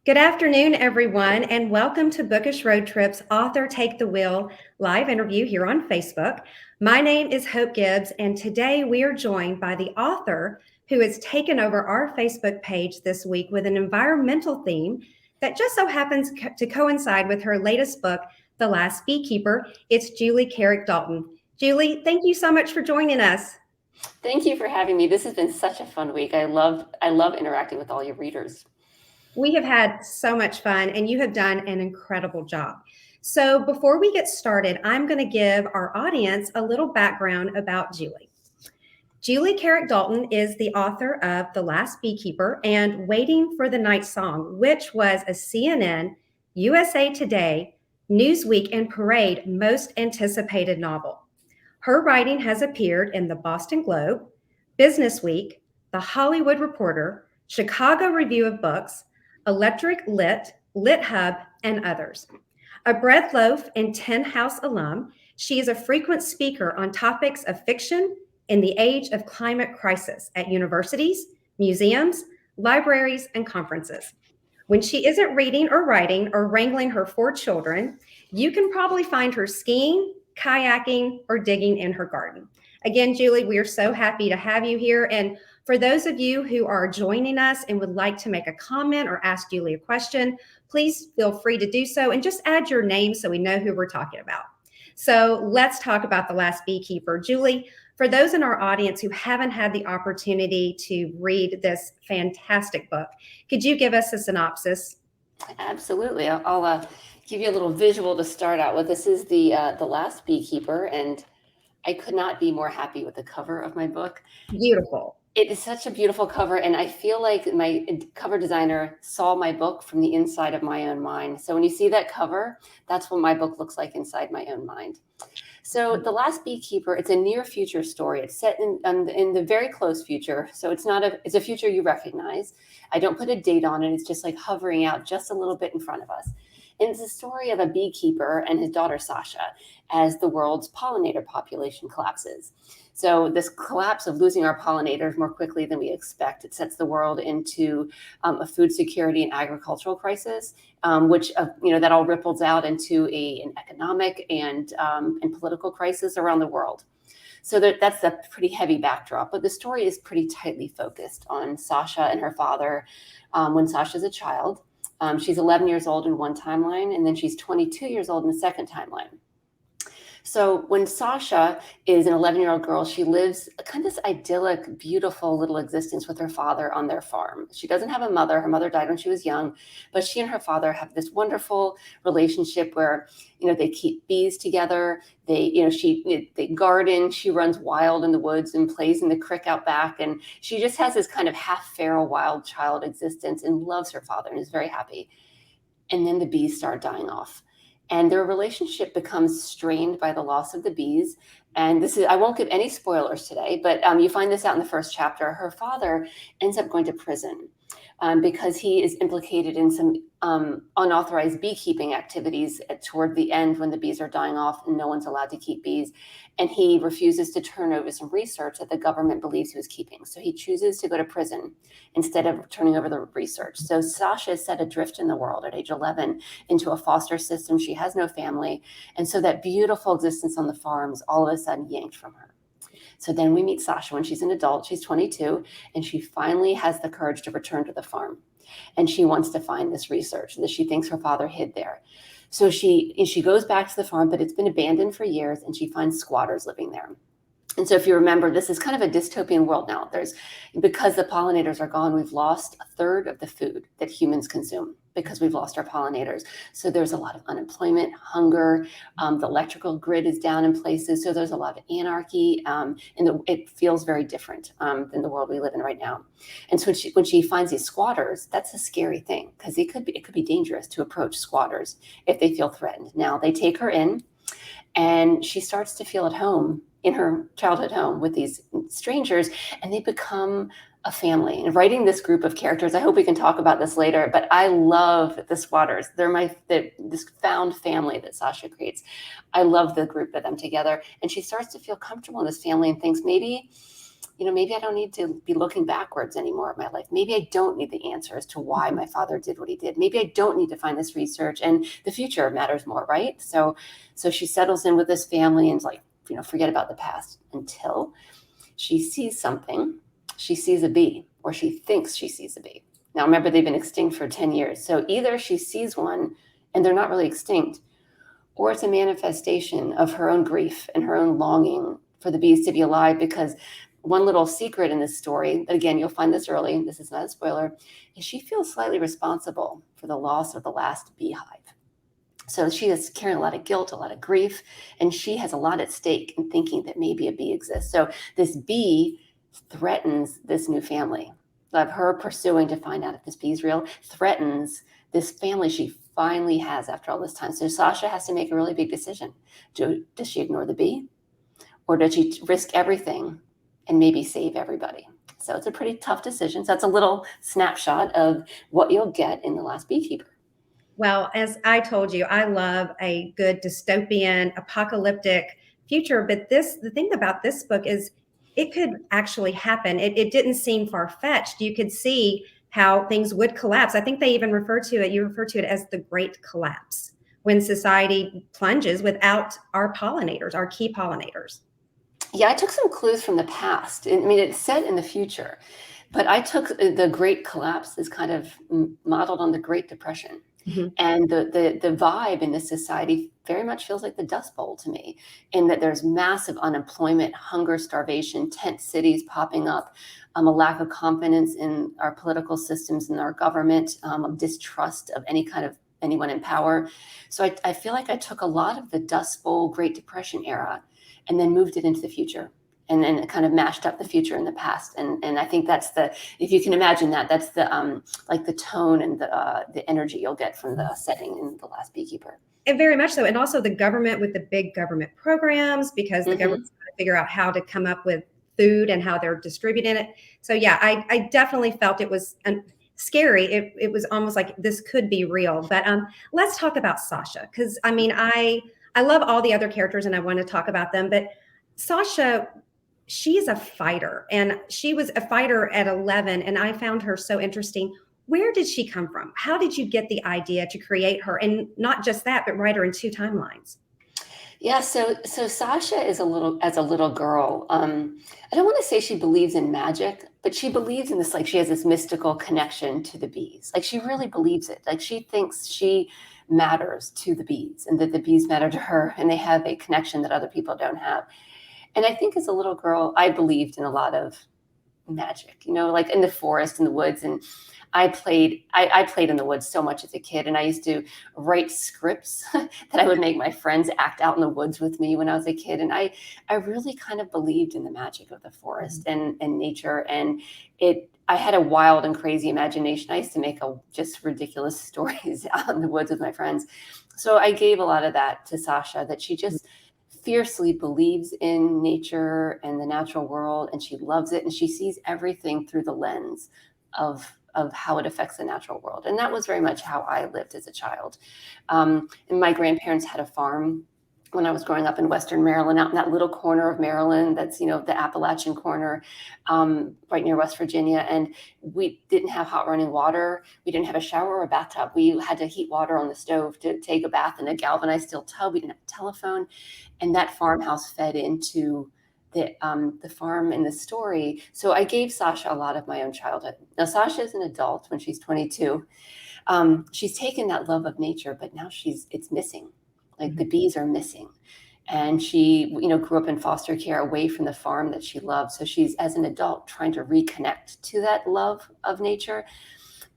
Good afternoon, everyone, and welcome to Bookish Road Trips Author Take the Wheel live interview here on Facebook. My name is Hope Gibbs, and today we are joined by the author who has taken over our Facebook page this week with an environmental theme that just so happens to coincide with her latest book, The Last Beekeeper. It's Julie Carrick Dalton. Julie, thank you so much for joining us. Thank you for having me. This has been such a fun week. I love interacting with all your readers. We have had so much fun, and you have done an incredible job. So, before we get started, I'm going to give our audience a little background about Julie. Julie Carrick Dalton is the author of The Last Beekeeper and Waiting for the Night Song, which was a CNN, USA Today, Newsweek, and Parade most anticipated novel. Her writing has appeared in the Boston Globe, Business Week, The Hollywood Reporter, Chicago Review of Books, Electric Lit, Lit Hub, and others. A bread loaf and 10 House alum, she is a frequent speaker on topics of fiction in the age of climate crisis at universities, museums, libraries, and conferences. When she isn't reading or writing or wrangling her 4 children, you can probably find her skiing, kayaking, or digging in her garden. Again, Julie, we are so happy to have you here. And for those of you who are joining us and would like to make a comment or ask Julie a question, please feel free to do so and just add your name so we know who we're talking about. So let's talk about The Last Beekeeper. Julie, for those in our audience who haven't had the opportunity to read this fantastic book, could you give us a synopsis? Absolutely. I'll give you a little visual to start out with. This is the Last Beekeeper, and I could not be more happy with the cover of my book. Beautiful. It is such a beautiful cover, and I feel like my cover designer saw my book from the inside of my own mind. So when you see that cover, that's what my book looks like inside my own mind. So The Last Beekeeper, it's a near future story. It's set in the very close future. So it's a future you recognize. I don't put a date on it. It's just like hovering out just a little bit in front of us. And it's a story of a beekeeper and his daughter, Sasha, as the world's pollinator population collapses. So this collapse of losing our pollinators more quickly than we expect, it sets the world into a food security and agricultural crisis, which that all ripples out into an economic and political crisis around the world. So that's a pretty heavy backdrop, but the story is pretty tightly focused on Sasha and her father when Sasha's a child. She's 11 years old in one timeline, and then she's 22 years old in the second timeline. So when Sasha is an 11-year-old girl, she lives kind of this idyllic, beautiful little existence with her father on their farm. She doesn't have a mother. Her mother died when she was young, but she and her father have this wonderful relationship where, they keep bees together. They garden. She runs wild in the woods and plays in the creek out back. And she just has this kind of half feral wild child existence and loves her father and is very happy. And then the bees start dying off. And their relationship becomes strained by the loss of the bees. And I won't give any spoilers today, but you find this out in the first chapter. Her father ends up going to prison because he is implicated in some unauthorized beekeeping activities toward the end when the bees are dying off and no one's allowed to keep bees. And he refuses to turn over some research that the government believes he was keeping. So he chooses to go to prison instead of turning over the research. So Sasha is set adrift in the world at age 11 into a foster system. She has no family. And so that beautiful existence on the farm is all of a sudden yanked from her. So then we meet Sasha when she's an adult. She's 22, and she finally has the courage to return to the farm. And she wants to find this research that she thinks her father hid there. So she goes back to the farm, but it's been abandoned for years, and she finds squatters living there. And so if you remember, this is kind of a dystopian world now. Because the pollinators are gone, we've lost a third of the food that humans consume because we've lost our pollinators. So there's a lot of unemployment, hunger, the electrical grid is down in places. So there's a lot of anarchy, and it feels very different than the world we live in right now. And so when she finds these squatters, that's a scary thing because it could be dangerous to approach squatters if they feel threatened. Now they take her in, and she starts to feel at home in her childhood home with these strangers, and they become a family. And writing this group of characters, I hope we can talk about this later, but I love the squatters. They're this found family that Sasha creates. I love the group of them together. And she starts to feel comfortable in this family and thinks maybe maybe I don't need to be looking backwards anymore in my life. Maybe I don't need the answers to why my father did what he did. Maybe I don't need to find this research, and the future matters more, right? So she settles in with this family and is like, forget about the past, until she sees something. She sees a bee, or she thinks she sees a bee. Now, remember, they've been extinct for 10 years. So either she sees one and they're not really extinct, or it's a manifestation of her own grief and her own longing for the bees to be alive. Because one little secret in this story, again, you'll find this early, this is not a spoiler, is she feels slightly responsible for the loss of the last beehive. So she is carrying a lot of guilt, a lot of grief, and she has a lot at stake in thinking that maybe a bee exists. So this bee threatens this new family. Of her pursuing to find out if this bee is real, threatens this family she finally has after all this time. So Sasha has to make a really big decision. Does she ignore the bee, or does she risk everything and maybe save everybody? So it's a pretty tough decision. So that's a little snapshot of what you'll get in The Last Beekeeper. Well, as I told you, I love a good dystopian, apocalyptic future. But the thing about this book is it could actually happen. It didn't seem far-fetched. You could see how things would collapse. I think they even you refer to it as the Great Collapse, when society plunges without our pollinators, our key pollinators. Yeah, I took some clues from the past. I mean, it's set in the future, but I took the Great Collapse is kind of modeled on the Great Depression. Mm-hmm. And the vibe in this society very much feels like the Dust Bowl to me, in that there's massive unemployment, hunger, starvation, tent cities popping up, a lack of confidence in our political systems and our government, distrust of anyone in power. So I feel like I took a lot of the Dust Bowl, Great Depression era and then moved it into the future. And then kind of mashed up the future and the past, and I think that's if you can imagine that's the like the tone and the energy you'll get from the setting in The Last Beekeeper. And very much so, and also the government with the big government programs, because the government's got to figure out how to come up with food and how they're distributing it. So yeah, I definitely felt it was scary. It was almost like this could be real. But let's talk about Sasha, because I mean I love all the other characters and I want to talk about them, but Sasha, she's a fighter, and she was a fighter at 11, and I found her so interesting. Where did she come from? How did you get the idea to create her? And not just that, but write her in 2 timelines. Yeah, so Sasha is as a little girl. I don't want to say she believes in magic, but she believes in this, like she has this mystical connection to the bees. Like she really believes it. Like she thinks she matters to the bees, and that the bees matter to her, and they have a connection that other people don't have. And I think as a little girl, I believed in a lot of magic, like in the forest, in the woods. And I played in the woods so much as a kid. And I used to write scripts that I would make my friends act out in the woods with me when I was a kid. And I really kind of believed in the magic of the forest and nature. And I had a wild and crazy imagination. I used to make just ridiculous stories out in the woods with my friends. So I gave a lot of that to Sasha, that she just fiercely believes in nature and the natural world, and she loves it, and she sees everything through the lens of how it affects the natural world. And that was very much how I lived as a child. And my grandparents had a farm when I was growing up in Western Maryland, out in that little corner of Maryland that's, the Appalachian corner, right near West Virginia. And we didn't have hot running water. We didn't have a shower or a bathtub. We had to heat water on the stove to take a bath in a galvanized steel tub. We didn't have a telephone. And that farmhouse fed into the farm in the story. So I gave Sasha a lot of my own childhood. Now, Sasha is an adult when she's 22. She's taken that love of nature, but now it's missing. Like the bees are missing. And she, grew up in foster care away from the farm that she loved. So she's, as an adult, trying to reconnect to that love of nature.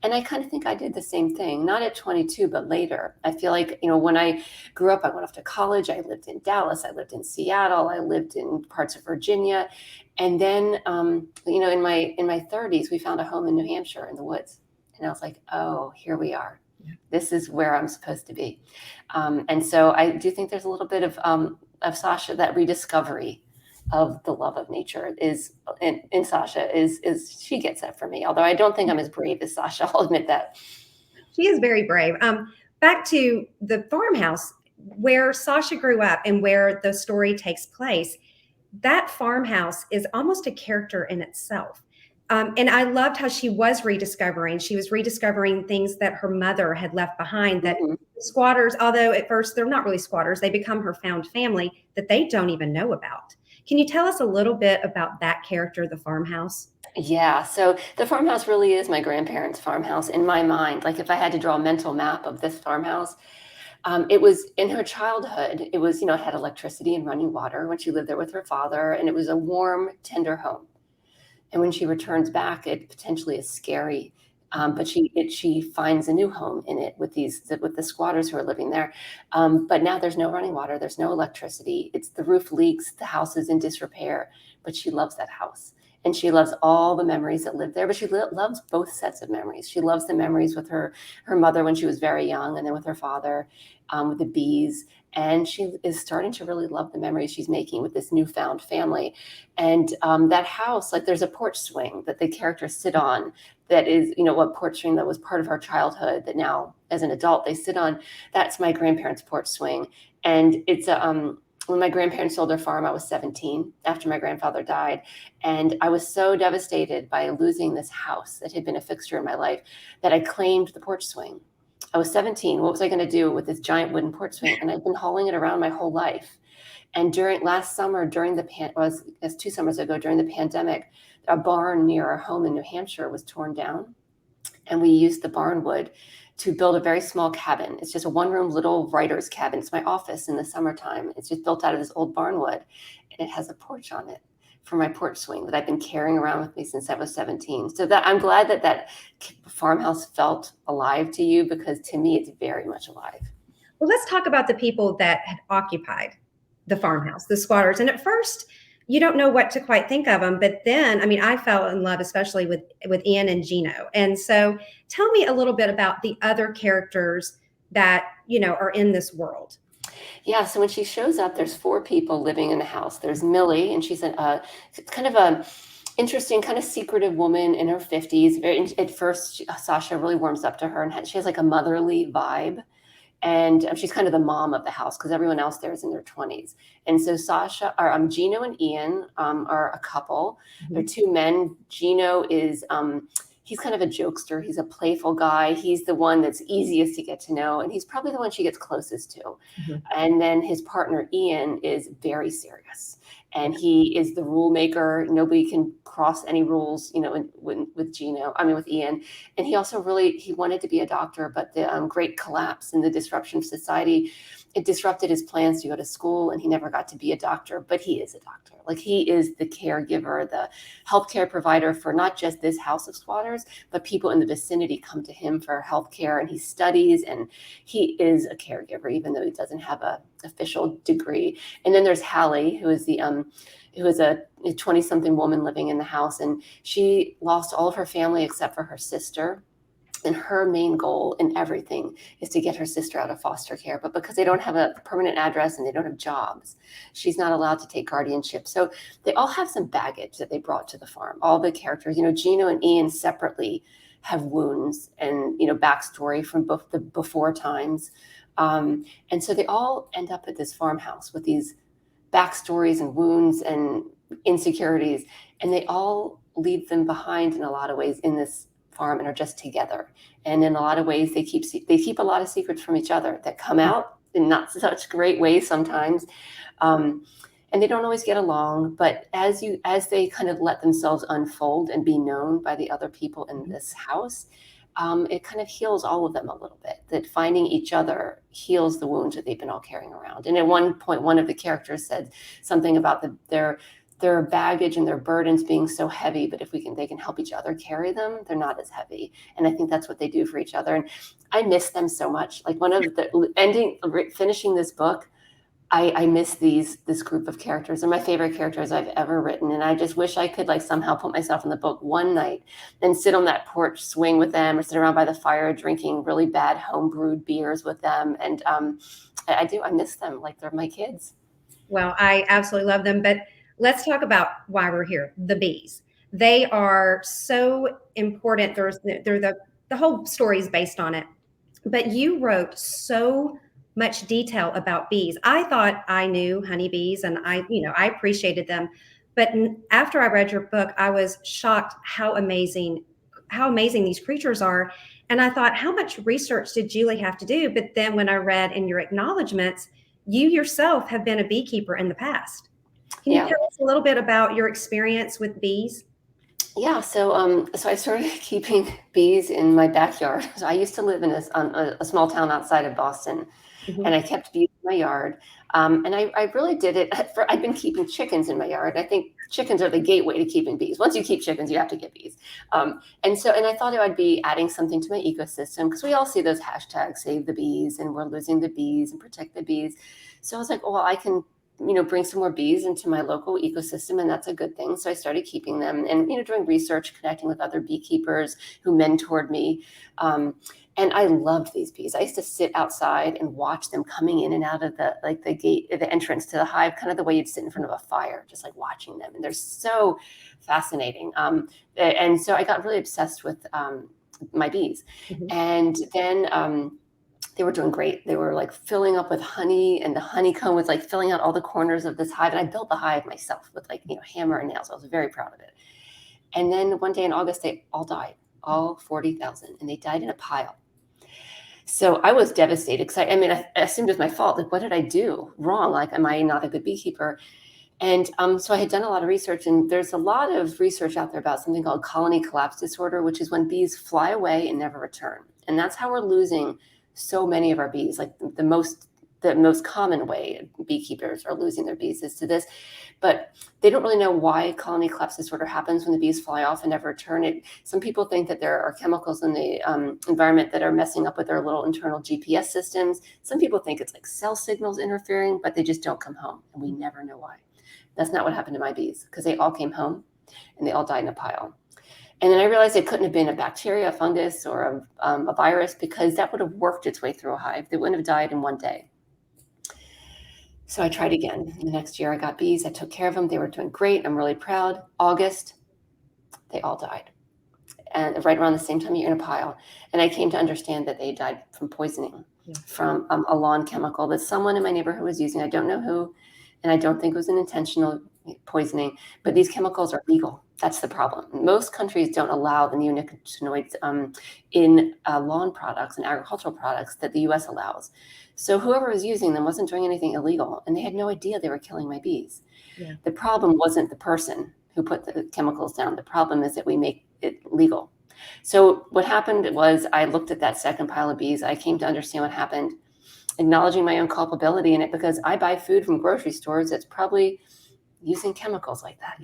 And I kind of think I did the same thing, not at 22, but later. I feel like, when I grew up, I went off to college. I lived in Dallas. I lived in Seattle. I lived in parts of Virginia. And then, in my 30s, we found a home in New Hampshire in the woods. And I was like, oh, here we are. This is where I'm supposed to be. And so I do think there's a little bit of Sasha, that rediscovery of the love of nature is in Sasha is she gets that for me. Although I don't think I'm as brave as Sasha, I'll admit that. She is very brave. Back to the farmhouse where Sasha grew up and where the story takes place. that farmhouse is almost a character in itself. And I loved how she was rediscovering. She was rediscovering things that her mother had left behind, that Mhm. squatters, although at first they're not really squatters, they become her found family that they don't even know about. Can you tell us a little bit about that character, the farmhouse? Yeah, so the farmhouse really is my grandparents' farmhouse in my mind. Like if I had to draw a mental map of this farmhouse, it was in her childhood. It was, it had electricity and running water when she lived there with her father, and it was a warm, tender home. And when she returns back, it potentially is scary. But she finds a new home in it with the squatters who are living there. But now there's no running water, there's no electricity. It's the roof leaks, the house is in disrepair, but she loves that house. And she loves all the memories that live there, but she loves both sets of memories. She loves the memories with her mother when she was very young, and then with her father, with the bees. And she is starting to really love the memories she's making with this newfound family. And that house, like there's a porch swing that the characters sit on that is, what porch swing that was part of her childhood that now as an adult they sit on. That's my grandparents' porch swing. And it's when my grandparents sold their farm, I was 17 after my grandfather died. And I was so devastated by losing this house that had been a fixture in my life that I claimed the porch swing. I was 17. What was I going to do with this giant wooden porch swing? And I've been hauling it around my whole life. And during last summer, as 2 summers ago, during the pandemic, a barn near our home in New Hampshire was torn down, and we used the barn wood to build a very small cabin. It's just a one-room little writer's cabin. It's my office in the summertime. It's just built out of this old barn wood, and it has a porch on it for my porch swing that I've been carrying around with me since I was 17. So that I'm glad that farmhouse felt alive to you, because to me, it's very much alive. Well, let's talk about the people that had occupied the farmhouse, the squatters. And at first, you don't know what to quite think of them, but then, I mean, I fell in love, especially with Ian and Gino. And so, tell me a little bit about the other characters that are in this world. Yeah, so when she shows up, there's four people living in the house. There's Millie, and she's kind of a interesting, kind of secretive woman in her 50s. At first, Sasha really warms up to her, and she has like a motherly vibe. And she's kind of the mom of the house because everyone else there is in their 20s. And so Gino and Ian are a couple. They're two men. Gino is he's kind of a jokester. He's a playful guy. He's the one that's easiest to get to know, and he's probably the one she gets closest to. Mhm. And then his partner Ian is very serious, and he is the rule maker. Nobody can cross any rules, with Gino. I mean, with Ian. And he also he wanted to be a doctor, but the great collapse and the disruption of society, it disrupted his plans to go to school, and he never got to be a doctor. But he is a doctor. Like, he is the caregiver, the healthcare provider for not just this house of squatters, but people in the vicinity come to him for healthcare, and he studies, and he is a caregiver, even though he doesn't have a official degree. And then there's Hallie, who is a 20-something woman living in the house, and she lost all of her family except for her sister. And her main goal in everything is to get her sister out of foster care. But because they don't have a permanent address and they don't have jobs, she's not allowed to take guardianship. So they all have some baggage that they brought to the farm. All the characters, Gino and Ian separately have wounds and, backstory from both the before times. And so they all end up at this farmhouse with these backstories and wounds and insecurities. And they all leave them behind in a lot of ways in this farm and are just together. And in a lot of ways, they keep a lot of secrets from each other that come out in not such great ways sometimes. And they don't always get along, but as they kind of let themselves unfold and be known by the other people in this house, it kind of heals all of them a little bit. That finding each other heals the wounds that they've been all carrying around. And at one point, one of the characters said something about their baggage and their burdens being so heavy, but if they can help each other carry them, they're not as heavy. And I think that's what they do for each other. And I miss them so much. Like, one of the finishing this book, I miss this group of characters. They're my favorite characters I've ever written. And I just wish I could somehow put myself in the book one night and sit on that porch swing with them, or sit around by the fire drinking really bad home-brewed beers with them. And I miss them like they're my kids. Well, I absolutely love them. But let's talk about why we're here, the bees. They are so important. They're the whole story is based on it. But you wrote so much detail about bees. I thought I knew honeybees and I appreciated them. But after I read your book, I was shocked how amazing these creatures are. And I thought, how much research did Julie have to do? But then when I read in your acknowledgments, you yourself have been a beekeeper in the past. Can you Yeah. tell us a little bit about your experience with bees? Yeah, so I started keeping bees in my backyard. So I used to live in a small town outside of Boston, and Mhm. I kept bees in my yard. And I really did it I've been keeping chickens in my yard. I think chickens are the gateway to keeping bees. Once you keep chickens, you have to get bees. And I thought I would be adding something to my ecosystem because we all see those hashtags, save the bees, and we're losing the bees and protect the bees. So I was like, oh, well, I can bring some more bees into my local ecosystem, and that's a good thing. So I started keeping them and, doing research, connecting with other beekeepers who mentored me. And I loved these bees. I used to sit outside and watch them coming in and out of the gate, the entrance to the hive, kind of the way you'd sit in front of a fire, just like watching them. And they're so fascinating. And so I got really obsessed with my bees. Mhm. And then they were doing great. They were like filling up with honey, and the honeycomb was like filling out all the corners of this hive. And I built the hive myself with hammer and nails. I was very proud of it. And then one day in August, they all died, all 40,000, and they died in a pile. So I was devastated because I assumed it was my fault. Like, what did I do wrong? Like, am I not a good beekeeper? And so I had done a lot of research, and there's a lot of research out there about something called colony collapse disorder, which is when bees fly away and never return. And that's how we're losing so many of our bees. Like the most common way beekeepers are losing their bees is to this, but they don't really know why colony collapse disorder happens when the bees fly off and never return. Some people think that there are chemicals in the environment that are messing up with their little internal GPS systems. Some people think it's like cell signals interfering, but they just don't come home, and we never know why. That's not what happened to my bees, because they all came home and they all died in a pile. And then I realized it couldn't have been a bacteria, a fungus, or a virus, because that would have worked its way through a hive. They wouldn't have died in one day. So I tried again. The next year I got bees. I took care of them. They were doing great. I'm really proud. August, they all died. And right around the same time, you're in a pile. And I came to understand that they died from poisoning, Yeah. from a lawn chemical that someone in my neighborhood was using. I don't know who, and I don't think it was an intentional poisoning, but these chemicals are legal. That's the problem. Most countries don't allow the neonicotinoids in lawn products and agricultural products that the US allows. So whoever was using them wasn't doing anything illegal, and they had no idea they were killing my bees. Yeah. The problem wasn't the person who put the chemicals down. The problem is that we make it legal. So what happened was I looked at that second pile of bees. I came to understand what happened, acknowledging my own culpability in it, because I buy food from grocery stores that's probably using chemicals like that.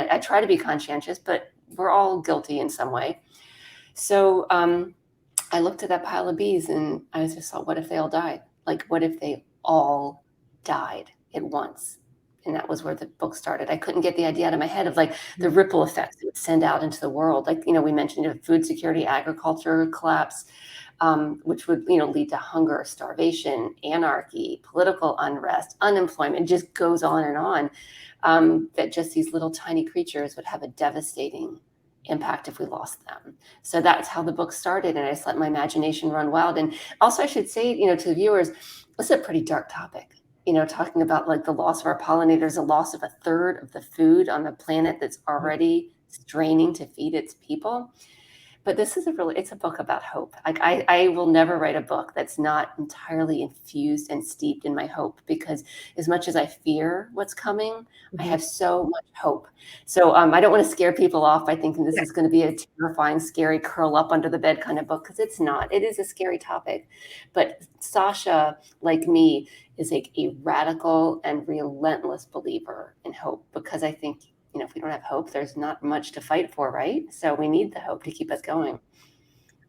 I try to be conscientious, but we're all guilty in some way. So I looked at that pile of bees and I was just thought, what if they all died? Like, what if they all died at once? And that was where the book started. I couldn't get the idea out of my head of like the ripple effects it would send out into the world. Like, we mentioned food security, agriculture collapse, which would, lead to hunger, starvation, anarchy, political unrest, unemployment, just goes on and on. That just these little tiny creatures would have a devastating impact if we lost them. So that's how the book started, and I just let my imagination run wild. And also, I should say, to the viewers, this is a pretty dark topic. Talking about like the loss of our pollinators, the loss of a third of the food on the planet that's already straining to feed its people. But this is it's a book about hope. Like I will never write a book that's not entirely infused and steeped in my hope, because as much as I fear what's coming, I have so much hope. So I don't want to scare people off by thinking this is going to be a terrifying, scary, curl up under the bed kind of book, because it's not. It is a scary topic. But Sasha, like me, is like a radical and relentless believer in hope, because I think, if we don't have hope, there's not much to fight for, right? So we need the hope to keep us going.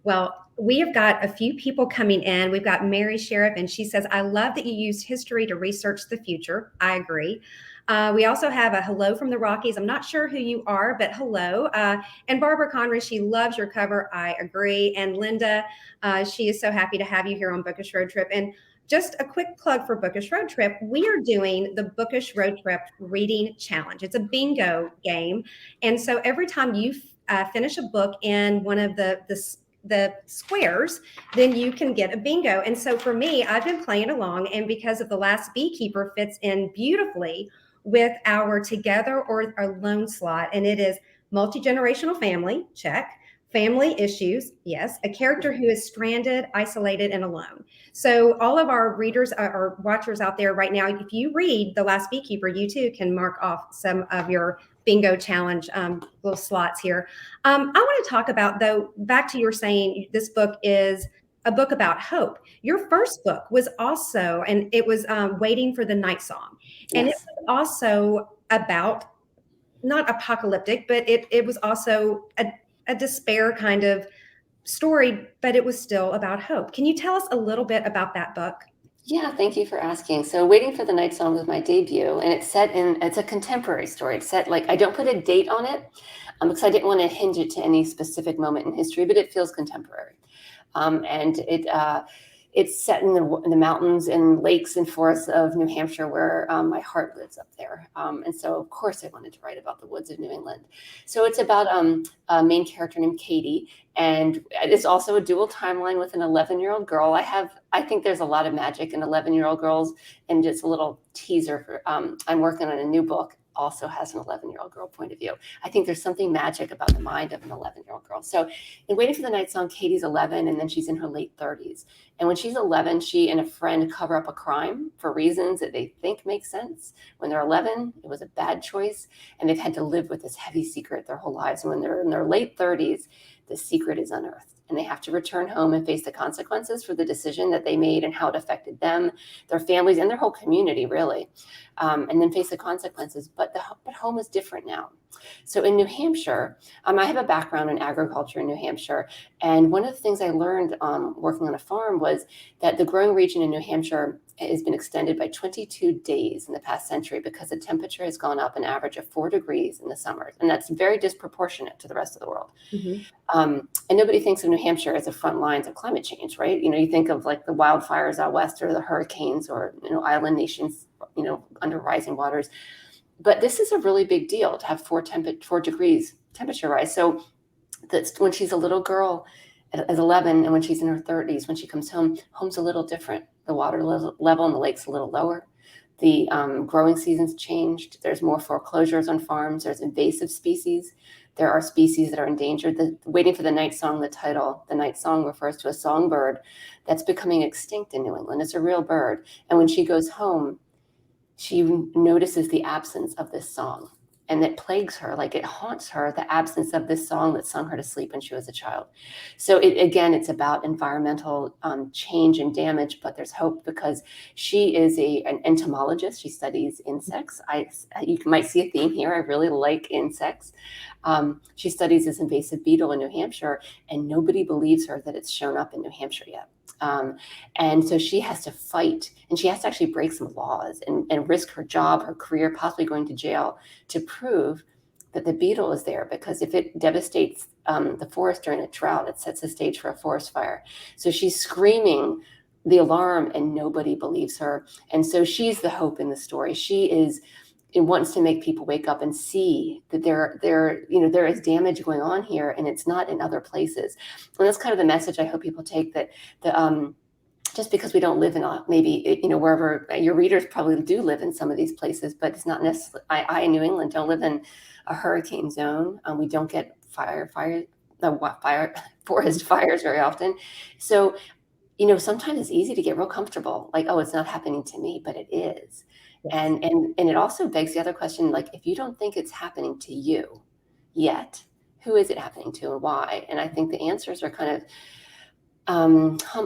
Well, we have got a few people coming in. We've got Mary Sheriff, and she says, I love that you used history to research the future. I agree. We also have a hello from the Rockies. I'm not sure who you are, but hello. And Barbara Conry, she loves your cover. I agree. And Linda, she is so happy to have you here on Bookish Road Trip. And just a quick plug for Bookish Road Trip. We are doing the Bookish Road Trip Reading Challenge. It's a bingo game. And so every time you finish a book in one of the the squares, then you can get a bingo. And so for me, I've been playing along, and because of The Last Beekeeper fits in beautifully with our together or alone slot, and it is multi-generational family, check. Family issues, yes. A character who is stranded, isolated, and alone. So all of our readers or watchers out there right now, if you read The Last Beekeeper, you too can mark off some of your bingo challenge little slots here. I want to talk about, though, back to your saying this book is a book about hope. Your first book was also, and it was Waiting for the Night Song. And it Yes. was also about, not apocalyptic, but it was also a despair kind of story, but it was still about hope. Can you tell us a little bit about that book? Yeah, thank you for asking. So Waiting for the Night Song was my debut, and it's a contemporary story. It's set, like, I don't put a date on it, because I didn't want to hinge it to any specific moment in history, but it feels contemporary. And it's set in the mountains and lakes and forests of New Hampshire, where my heart lives up there. And so, of course, I wanted to write about the woods of New England. So it's about a main character named Katie, and it's also a dual timeline with an 11-year-old girl. I think there's a lot of magic in 11-year-old girls, and just a little teaser for I'm working on a new book. Also has an 11-year-old girl point of view. I think there's something magic about the mind of an 11-year-old girl. So in Waiting for the Night Song, Katie's 11, and then she's in her late 30s. And when she's 11, she and a friend cover up a crime for reasons that they think make sense. When they're 11, it was a bad choice, and they've had to live with this heavy secret their whole lives. And when they're in their late 30s, the secret is unearthed, and they have to return home and face the consequences for the decision that they made and how it affected them, their families, and their whole community, really. And then face the consequences. But home is different now. So in New Hampshire, I have a background in agriculture in New Hampshire. And one of the things I learned working on a farm was that the growing region in New Hampshire has been extended by 22 days in the past century, because the temperature has gone up an average of 4 degrees in the summers. And that's very disproportionate to the rest of the world. Mm-hmm. And nobody thinks of New Hampshire as the front lines of climate change, right? You think of like the wildfires out west, or the hurricanes, or, island nations, under rising waters. But this is a really big deal to have 4 degrees temperature rise. So that's when she's a little girl at 11, and when she's in her 30s, when she comes home, home's a little different. The water level in the lake's a little lower. The growing season's changed. There's more foreclosures on farms. There's invasive species. There are species that are endangered. Waiting for the Night Song, the title, the night song refers to a songbird that's becoming extinct in New England. It's a real bird. And when she goes home, she notices the absence of this song, and it plagues her, like it haunts her, the absence of this song that sung her to sleep when she was a child. So it's about environmental change and damage, but there's hope, because she is an entomologist. She studies insects. You might see a theme here. I really like insects. She studies this invasive beetle in New Hampshire, and nobody believes her that it's shown up in New Hampshire yet. And so she has to fight, and she has to actually break some laws and risk her job, her career, possibly going to jail, to prove that the beetle is there. Because if it devastates the forest during a drought, it sets the stage for a forest fire. So she's screaming the alarm, and nobody believes her. And so she's the hope in the story. It wants to make people wake up and see that there is damage going on here, and it's not in other places. And that's kind of the message I hope people take, that just because we don't live in maybe wherever your readers probably do live in some of these places, but it's not necessarily. I in New England don't live in a hurricane zone. We don't get forest fires very often. So sometimes it's easy to get real comfortable, like, oh, it's not happening to me, but it is. Yes. And it also begs the other question, like, if you don't think it's happening to you yet, who is it happening to, and why? And I think the answers are kind of,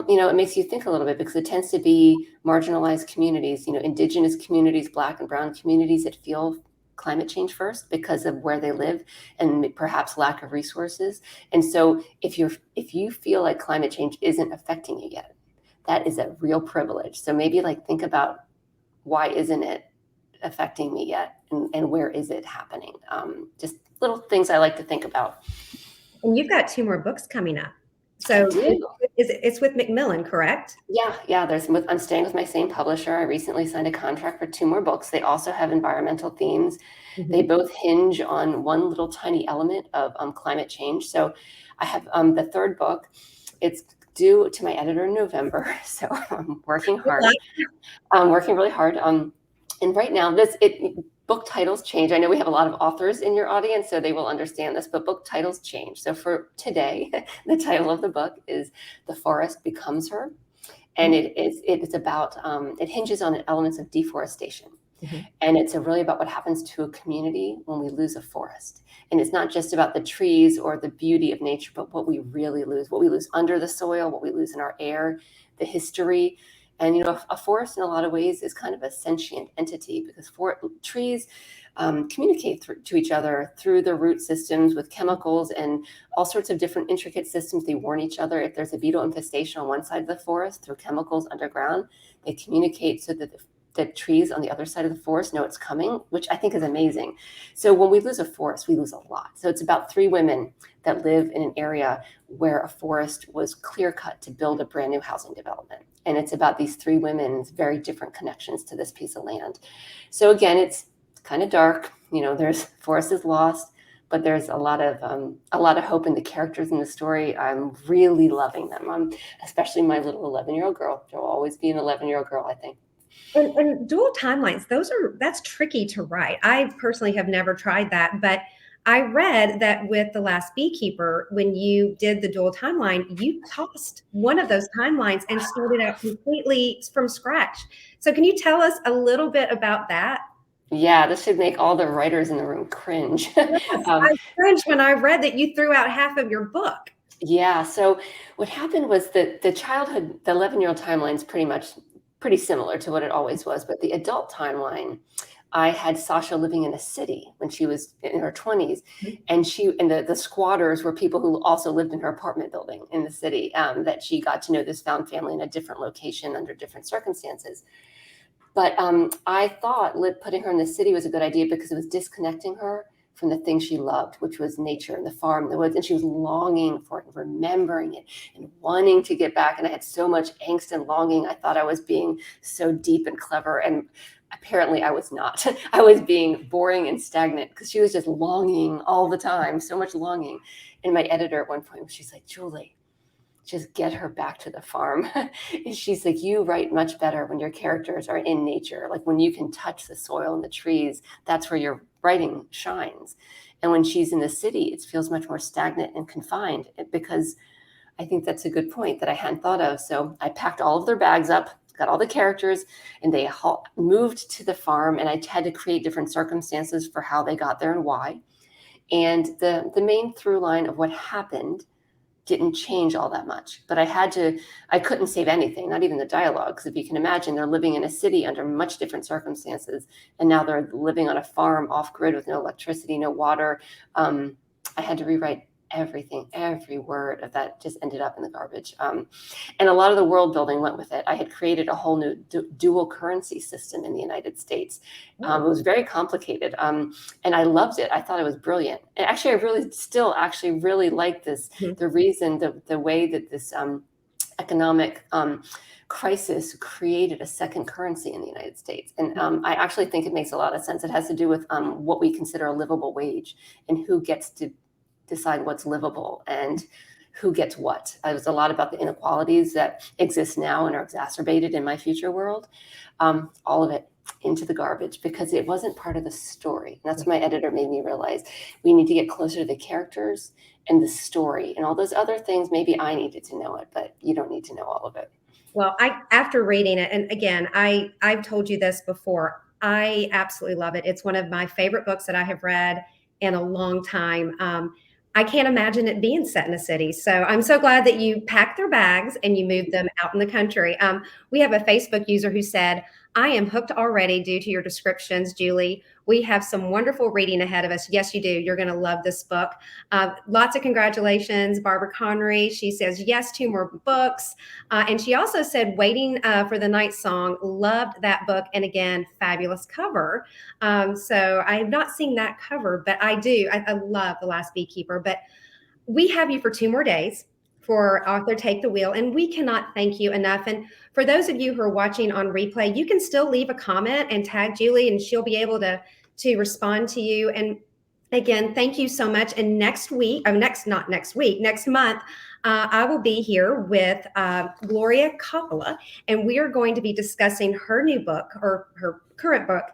it makes you think a little bit, because it tends to be marginalized communities, indigenous communities, Black and brown communities, that feel climate change first because of where they live and perhaps lack of resources. And so if you feel like climate change isn't affecting you yet, that is a real privilege. So maybe think about, why isn't it affecting me yet? And where is it happening? Just little things I like to think about. And you've got 2 more books coming up. I So do. it's with Macmillan, correct? Yeah. I'm staying with my same publisher. I recently signed a contract for 2 more books. They also have environmental themes. They Mhm. both hinge on one little tiny element of climate change. So I have the third book. It's due to my editor in November, so I'm working Good hard. luck. I'm working really hard. And right now, book titles change. I know we have a lot of authors in your audience, so they will understand this. But book titles change. So for today, the title of the book is "The Forest Becomes Her," and it's about it hinges on elements of deforestation. Mhm. And it's really about what happens to a community when we lose a forest. And it's not just about the trees or the beauty of nature, but what we really lose, what we lose under the soil, what we lose in our air, the history. And a forest in a lot of ways is kind of a sentient entity because trees communicate to each other through the root systems with chemicals and all sorts of different intricate systems. They warn each other if there's a beetle infestation on one side of the forest through chemicals underground. They communicate so that the trees on the other side of the forest know it's coming, which I think is amazing. So when we lose a forest, we lose a lot. So it's about 3 women that live in an area where a forest was clear cut to build a brand new housing development. And it's about these 3 women's very different connections to this piece of land. So again, it's kind of dark. There's forest is lost, but there's a lot of hope in the characters in the story. I'm really loving them. Especially my little 11-year-old girl. There'll always be an 11-year-old girl, I think. And dual timelines, that's tricky to write. I personally have never tried that, but I read that with The Last Beekeeper, when you did the dual timeline, you tossed one of those timelines and started out completely from scratch. So can you tell us a little bit about that? Yeah, this should make all the writers in the room cringe. Yes, um, I cringed when I read that you threw out half of your book. yeah, so what happened was that the 11-year-old timeline is pretty similar to what it always was, but the adult timeline, I had Sasha living in a city when she was in her 20s, and the squatters were people who also lived in her apartment building in the city. That she got to know this found family in a different location under different circumstances. But I thought putting her in the city was a good idea because it was disconnecting her from the thing she loved, which was nature and the farm, the woods. And she was longing for it and remembering it and wanting to get back. And I had so much angst and longing. I thought I was being so deep and clever. And apparently I was not. I was being boring and stagnant because she was just longing all the time, so much longing. And my editor at one point, she's like, "Julie, just get her back to the farm." And she's like, "You write much better when your characters are in nature. Like when you can touch the soil and the trees, that's where your writing shines. And when she's in the city, it feels much more stagnant and confined," because I think that's a good point that I hadn't thought of. So I packed all of their bags up, got all the characters, and they moved to the farm. And I had to create different circumstances for how they got there and why. And the main through line of what happened didn't change all that much. But I couldn't save anything, not even the dialogue. Because if you can imagine, they're living in a city under much different circumstances. And now they're living on a farm off grid with no electricity, no water. I had to rewrite everything, every word of that just ended up in the garbage. And a lot of the world building went with it. I had created a whole new dual currency system in the United States. It was very complicated. And I loved it. I thought it was brilliant. And actually, I really still actually really like this. Mhm. The way that this economic crisis created a second currency in the United States. And I actually think it makes a lot of sense. It has to do with what we consider a livable wage and who gets to decide what's livable and who gets what. It was a lot about the inequalities that exist now and are exacerbated in my future world. All of it into the garbage because it wasn't part of the story. And that's what my editor made me realize. We need to get closer to the characters and the story and all those other things. Maybe I needed to know it, but you don't need to know all of it. Well, after reading it, and again, I've told you this before, I absolutely love it. It's one of my favorite books that I have read in a long time. I can't imagine it being set in a city. So I'm so glad that you packed their bags and you moved them out in the country. We have a Facebook user who said, "I am hooked already due to your descriptions, Julie. We have some wonderful reading ahead of us." Yes, you do. You're going to love this book. Lots of congratulations, Barbara Connery. She says, yes, 2 more books. And she also said, waiting for the night song, loved that book. And again, fabulous cover. So I have not seen that cover, but I do. I love The Last Beekeeper. But we have you for 2 more days for author Take the Wheel. And we cannot thank you enough. And for those of you who are watching on replay, you can still leave a comment and tag Julie, and she'll be able to respond to you. And again, thank you so much. And next month, I will be here with Gloria Coppola, and we are going to be discussing her new book, or her current book,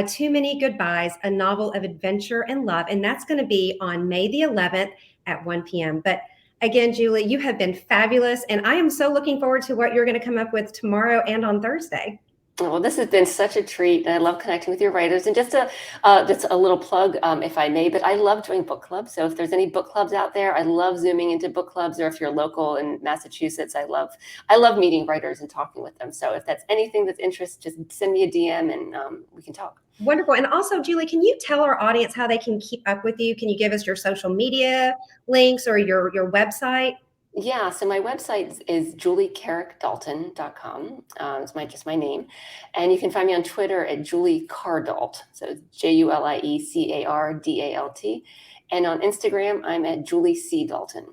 Too Many Goodbyes, a novel of adventure and love. And that's going to be on May the 11th at 1 p.m. But again, Julie, you have been fabulous, and I am so looking forward to what you're going to come up with tomorrow and on Thursday. Well, this has been such a treat, and I love connecting with your writers. And just a little plug, if I may, but I love doing book clubs. So if there's any book clubs out there, I love zooming into book clubs. Or if you're local in Massachusetts, I love meeting writers and talking with them. So if that's anything that's interest, just send me a DM and we can talk. Wonderful. And also, Julie, can you tell our audience how they can keep up with you? Can you give us your social media links or your website? Yeah, so my website is juliecarrickdalton.com. It's just my name. And you can find me on Twitter at Julie Cardalt. So it's JulieCardalt. And on Instagram, I'm at Julie C. Dalton.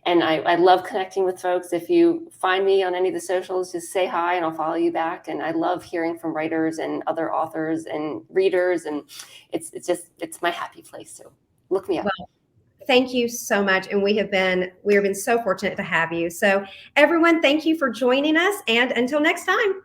And I love connecting with folks. If you find me on any of the socials, just say hi and I'll follow you back. And I love hearing from writers and other authors and readers. And it's my happy place. So look me up. Well, thank you so much. And we have been so fortunate to have you. So everyone, thank you for joining us. And until next time.